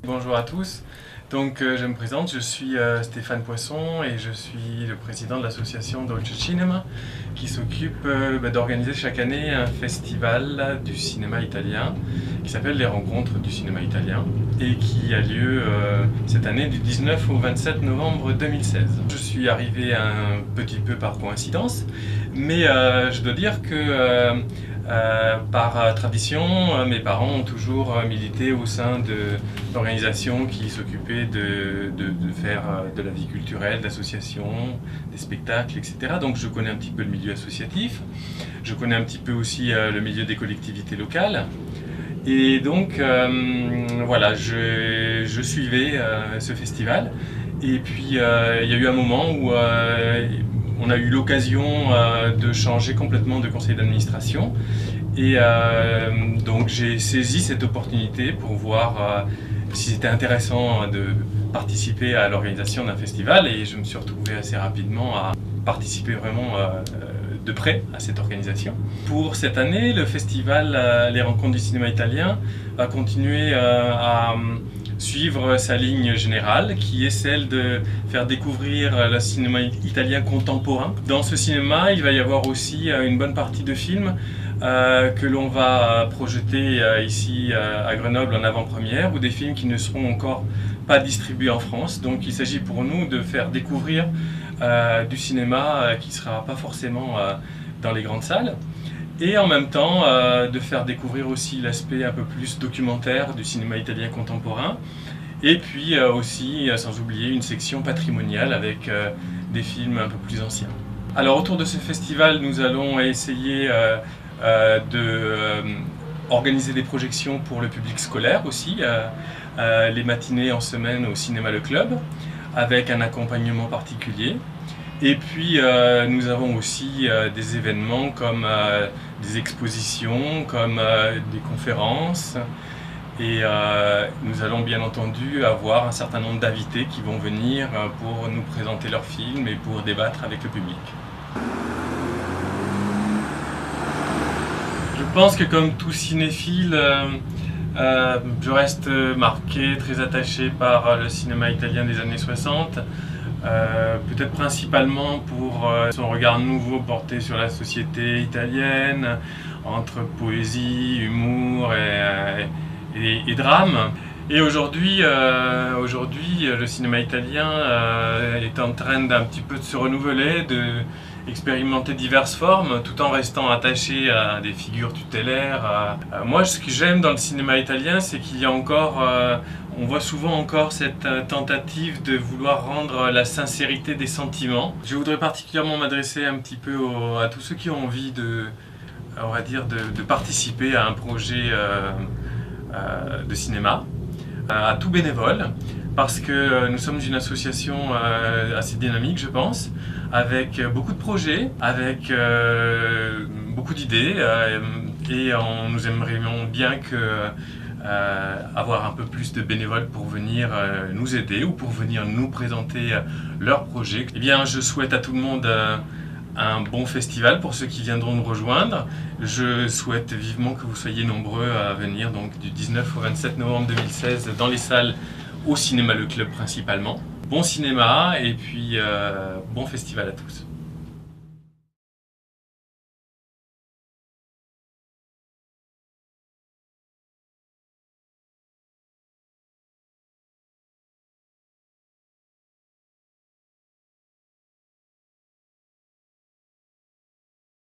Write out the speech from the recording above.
Bonjour à tous, je me présente, je suis Stéphane Poisson et je suis le président de l'association Dolce Cinema qui s'occupe d'organiser chaque année un festival du cinéma italien qui s'appelle les Rencontres du cinéma italien et qui a lieu cette année du 19 au 27 novembre 2016. Je suis arrivé un petit peu par coïncidence, mais je dois dire que par tradition, mes parents ont toujours milité au sein de l'organisation qui s'occupait de faire de la vie culturelle, d'associations, des spectacles, etc. Donc je connais un petit peu le milieu associatif, je connais un petit peu aussi le milieu des collectivités locales. Et donc voilà, je suivais ce festival. Et puis il y a eu un moment où on a eu l'occasion de changer complètement de conseil d'administration et donc j'ai saisi cette opportunité pour voir si c'était intéressant de participer à l'organisation d'un festival et je me suis retrouvé assez rapidement à participer vraiment de près à cette organisation. Pour cette année, le festival Les Rencontres du cinéma italien va continuer à suivre sa ligne générale qui est celle de faire découvrir le cinéma italien contemporain. Dans ce cinéma, il va y avoir aussi une bonne partie de films que l'on va projeter ici à Grenoble en avant-première ou des films qui ne seront encore pas distribués en France. Donc il s'agit pour nous de faire découvrir du cinéma qui ne sera pas forcément dans les grandes salles. Et en même temps de faire découvrir aussi l'aspect un peu plus documentaire du cinéma italien contemporain. Et puis aussi, sans oublier, une section patrimoniale avec des films un peu plus anciens. Alors autour de ce festival, nous allons essayer organiser des projections pour le public scolaire aussi, les matinées en semaine au cinéma Le Club, avec un accompagnement particulier. Et puis nous avons aussi des événements comme des expositions, comme des conférences. Et nous allons bien entendu avoir un certain nombre d'invités qui vont venir pour nous présenter leurs films et pour débattre avec le public. Je pense que comme tout cinéphile, je reste marqué, très attaché par le cinéma italien des années 60. Peut-être principalement pour son regard nouveau porté sur la société italienne, entre poésie, humour et drame. Et aujourd'hui, le cinéma italien est en train d'un petit peu de se renouveler, d'expérimenter diverses formes, tout en restant attaché à des figures tutélaires. Moi, ce que j'aime dans le cinéma italien, c'est qu'il y a encore on voit souvent encore cette tentative de vouloir rendre la sincérité des sentiments. Je voudrais particulièrement m'adresser un petit peu à tous ceux qui ont envie on va dire, de participer à un projet de cinéma, à tout bénévole, parce que nous sommes une association assez dynamique, je pense, avec beaucoup de projets, avec beaucoup d'idées, et nous aimerions bien avoir un peu plus de bénévoles pour venir nous aider ou pour venir nous présenter leurs projets. Eh bien, je souhaite à tout le monde un bon festival pour ceux qui viendront nous rejoindre. Je souhaite vivement que vous soyez nombreux à venir donc du 19 au 27 novembre 2016 dans les salles au cinéma Le Club principalement. Bon cinéma et puis bon festival à tous.